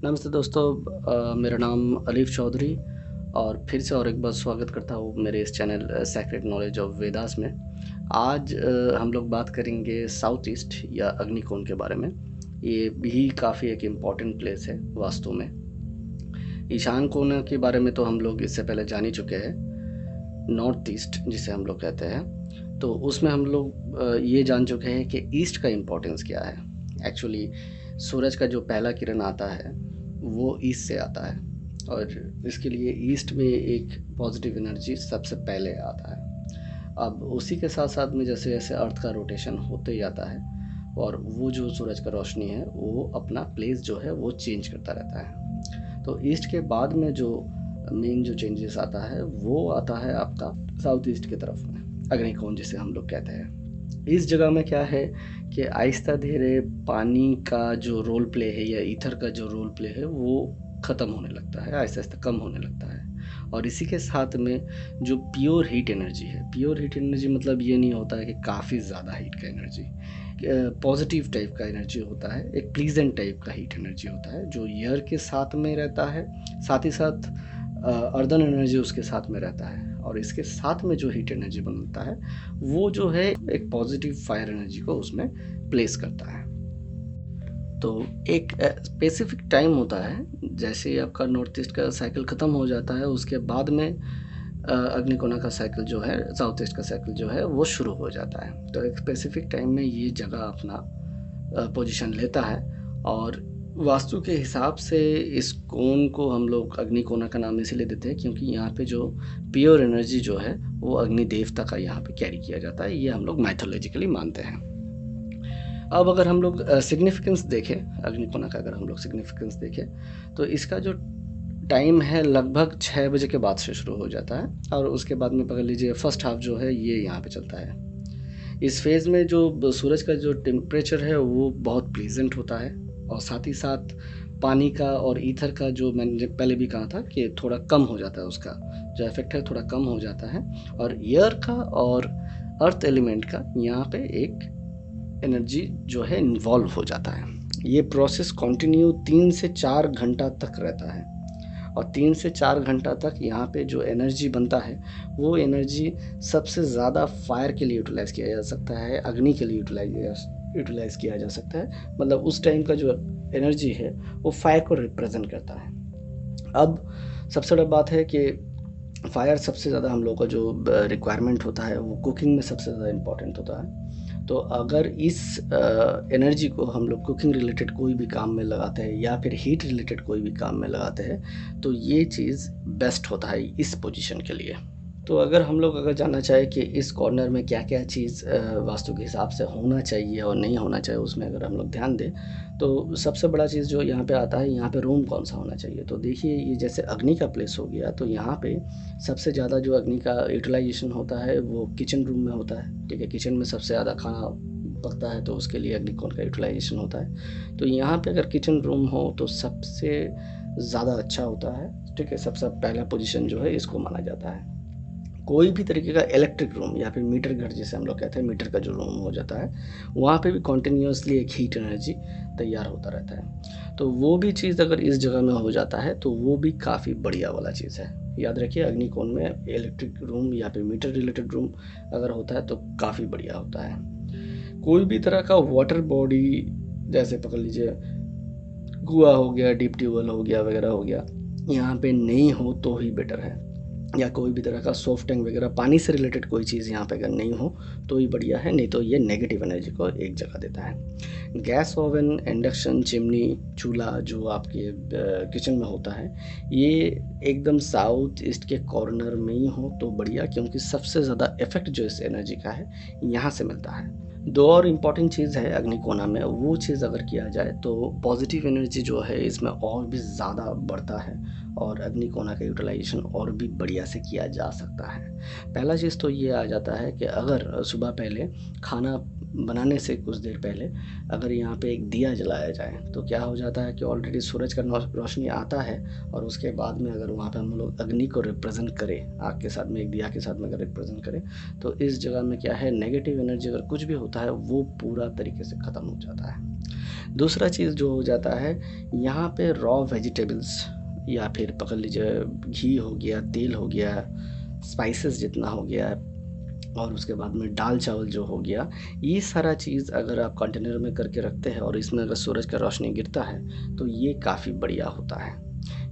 नमस्ते दोस्तों। मेरा नाम अलीफ़ चौधरी और फिर से और एक बार स्वागत करता हूँ मेरे इस channel sacred knowledge of Vedas में। आज हम लोग बात करेंगे साउथ ईस्ट या अग्निकोण के बारे में। ये भी काफ़ी एक इम्पॉर्टेंट प्लेस है वास्तु में। ईशान कोण के बारे में तो हम लोग इससे पहले जान ही चुके हैं, नॉर्थ ईस्ट जिसे हम लोग कहते हैं। तो उसमें हम लोग ये जान चुके हैं कि ईस्ट का इम्पोर्टेंस क्या है। एक्चुअली सूरज का जो पहला किरण आता है वो ईस्ट से आता है और इसके लिए ईस्ट में एक पॉजिटिव एनर्जी सबसे पहले आता है। अब उसी के साथ साथ में जैसे जैसे अर्थ का रोटेशन होते जाता है और वो जो सूरज का रोशनी है वो अपना प्लेस जो है वो चेंज करता रहता है। तो ईस्ट के बाद में जो मेन जो चेंजेस आता है वो आता है आपका साउथ ईस्ट की तरफ में, अग्निकोण जिसे हम लोग कहते हैं। इस जगह में क्या है कि आहिस्ता धीरे पानी का जो रोल प्ले है या ईथर का जो रोल प्ले है वो ख़त्म होने लगता है, आहिस्ता आहिस्ता कम होने लगता है। और इसी के साथ में जो प्योर हीट एनर्जी है, प्योर हीट एनर्जी मतलब ये नहीं होता है कि काफ़ी ज़्यादा हीट का एनर्जी, पॉजिटिव टाइप का एनर्जी होता है, एक प्लीजेंट टाइप का हीट एनर्जी होता है जो एयर के साथ में रहता है, साथ ही साथ अर्दन एनर्जी उसके साथ में रहता है। और इसके साथ में जो हीट एनर्जी बनता है वो जो है एक पॉजिटिव फायर एनर्जी को उसमें प्लेस करता है। तो एक स्पेसिफिक टाइम होता है, जैसे ही आपका नॉर्थ ईस्ट का साइकिल ख़त्म हो जाता है उसके बाद में अग्निकोणा का साइकिल जो है, साउथ ईस्ट का साइकिल जो है वो शुरू हो जाता है। तो एक स्पेसिफिक टाइम में ये जगह अपना पोजीशन लेता है और वास्तु के हिसाब से इस कोण को हम लोग अग्निकोणा का नाम इसलिए देते हैं क्योंकि यहाँ पे जो प्योर एनर्जी जो है वो अग्नि देवता का यहाँ पे कैरी किया जाता है। ये हम लोग मैथोलॉजिकली मानते हैं। अब अगर हम लोग सिग्निफिकेंस देखें, अग्निकोणा का अगर हम लोग सिग्निफिकेंस देखें तो इसका जो टाइम है लगभग 6 बजे के बाद से शुरू हो जाता है और उसके बाद में पकड़ लीजिए फर्स्ट हाफ जो है ये यहाँ पे चलता है। इस फेज़ में जो सूरज का जो टेम्परेचर है वो बहुत प्लीजेंट होता है और साथ ही साथ पानी का और ईथर का जो मैंने पहले भी कहा था कि थोड़ा कम हो जाता है, उसका जो इफेक्ट है थोड़ा कम हो जाता है। और एयर का और अर्थ एलिमेंट का यहाँ पे एक एनर्जी जो है इन्वॉल्व हो जाता है। ये प्रोसेस कंटिन्यू 3 से 4 घंटा तक रहता है और 3 से 4 घंटा तक यहाँ पे जो एनर्जी बनता है वो एनर्जी सबसे ज़्यादा फायर के लिए यूटिलाइज़ किया जा सकता है, अग्नि के लिए यूटिलाइज़ किया जा सकता है। मतलब उस टाइम का जो एनर्जी है वो फायर को रिप्रेजेंट करता है। अब सबसे बड़ा बात है कि फायर सबसे ज़्यादा हम लोग का जो रिक्वायरमेंट होता है वो कुकिंग में सबसे ज़्यादा इम्पॉर्टेंट होता है। तो अगर इस एनर्जी को हम लोग कुकिंग रिलेटेड कोई भी काम में लगाते हैं या फिर हीट रिलेटेड कोई भी काम में लगाते हैं तो ये चीज़ बेस्ट होता है इस पोजीशन के लिए। तो अगर हम लोग जानना चाहें कि इस कॉर्नर में क्या क्या चीज़ वास्तु के हिसाब से होना चाहिए और नहीं होना चाहिए, उसमें अगर हम लोग ध्यान दें तो सबसे बड़ा चीज़ जो यहाँ पे आता है, यहाँ पे रूम कौन सा होना चाहिए। तो देखिए ये जैसे अग्नि का प्लेस हो गया तो यहाँ पे सबसे ज़्यादा जो अग्नि का यूटिलाइजेशन होता है वो किचन रूम में होता है। ठीक है, किचन में सबसे ज़्यादा खाना पकता है तो उसके लिए अग्निकोण का यूटिलाइजेशन होता है। तो यहाँ पे अगर किचन रूम हो तो सबसे ज़्यादा अच्छा होता है। ठीक है, सबसे पहला पोजीशन जो है इसको माना जाता है। कोई भी तरीके का इलेक्ट्रिक रूम या फिर मीटर घर जिसे हम लोग कहते हैं, मीटर का जो रूम हो जाता है वहाँ पे भी कॉन्टिन्यूसली एक हीट एनर्जी तैयार होता रहता है। तो वो भी चीज़ अगर इस जगह में हो जाता है तो वो भी काफ़ी बढ़िया वाला चीज़ है। याद रखिए अग्निकोण में इलेक्ट्रिक रूम या फिर मीटर रिलेटेड रूम अगर होता है तो काफ़ी बढ़िया होता है। कोई भी तरह का वाटर बॉडी जैसे पकड़ लीजिए कुआं हो गया, डीप ट्यूबवेल हो गया वगैरह हो गया, यहाँ पे नहीं हो तो ही बेटर है। या कोई भी तरह का सॉफ्ट टैंक वगैरह पानी से रिलेटेड कोई चीज़ यहाँ पे अगर नहीं हो तो ही बढ़िया है, नहीं तो ये नेगेटिव एनर्जी को एक जगह देता है। गैस ओवन, इंडक्शन, चिमनी, चूल्हा जो आपके किचन में होता है ये एकदम साउथ ईस्ट के कॉर्नर में ही हो तो बढ़िया, क्योंकि सबसे ज़्यादा इफेक्ट जो इस एनर्जी का है यहाँ से मिलता है। दो और इम्पॉर्टेंट चीज़ है अग्निकोणा में, वो चीज़ अगर किया जाए तो पॉजिटिव एनर्जी जो है इसमें और भी ज़्यादा बढ़ता है और अग्निकोणा का यूटिलाइजेशन और भी बढ़िया से किया जा सकता है। पहला चीज़ तो ये आ जाता है कि अगर सुबह पहले खाना बनाने से कुछ देर पहले अगर यहाँ पे एक दिया जलाया जाए तो क्या हो जाता है कि ऑलरेडी सूरज का रोशनी आता है, और उसके बाद में अगर वहाँ पे हम लोग अग्नि को रिप्रेजेंट करें, आग के साथ में एक दिया के साथ में अगर रिप्रेजेंट करें, तो इस जगह में क्या है, नेगेटिव एनर्जी अगर कुछ भी होता है वो पूरा तरीके से ख़त्म हो जाता है। दूसरा चीज़ जो हो जाता है, यहाँ पे रॉ वेजिटेबल्स या फिर पकड़ लीजिए घी हो गया, तेल हो गया, स्पाइसेस जितना हो गया, और उसके बाद में दाल चावल जो हो गया, ये सारा चीज़ अगर आप कंटेनर में करके रखते हैं और इसमें अगर सूरज का रोशनी गिरता है तो ये काफ़ी बढ़िया होता है।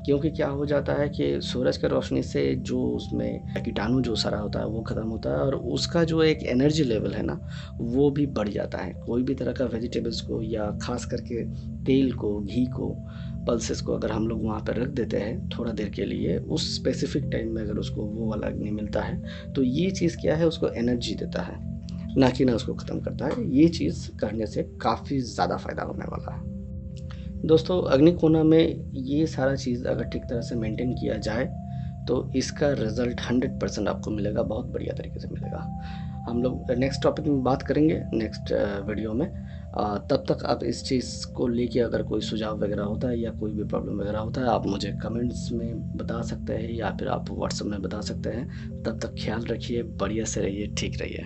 क्योंकि क्या हो जाता है कि सूरज की रोशनी से जो उसमें कीटाणु जो सारा होता है वो ख़त्म होता है, और उसका जो एक एनर्जी लेवल है ना वो भी बढ़ जाता है। कोई भी तरह का वेजिटेबल्स को या ख़ास करके तेल को, घी को, पल्सेस को अगर हम लोग वहाँ पर रख देते हैं थोड़ा देर के लिए, उस स्पेसिफिक टाइम में अगर उसको वो वाला अग्नि मिलता है तो ये चीज़ क्या है, उसको एनर्जी देता है, ना कि ना उसको ख़त्म करता है। ये चीज़ करने से काफ़ी ज़्यादा फ़ायदा होने वाला है। दोस्तों, अग्निकोना में ये सारा चीज़ अगर ठीक तरह से मेंटेन किया जाए तो इसका रिज़ल्ट 100% आपको मिलेगा, बहुत बढ़िया तरीके से मिलेगा। हम लोग नेक्स्ट टॉपिक में बात करेंगे नेक्स्ट वीडियो में। तब तक आप इस चीज़ को लेके अगर कोई सुझाव वगैरह होता है या कोई भी प्रॉब्लम वगैरह होता है, आप मुझे कमेंट्स में बता सकते हैं या फिर आप व्हाट्सएप में बता सकते हैं। तब तक ख्याल रखिए, बढ़िया से रहिए, ठीक रहिए।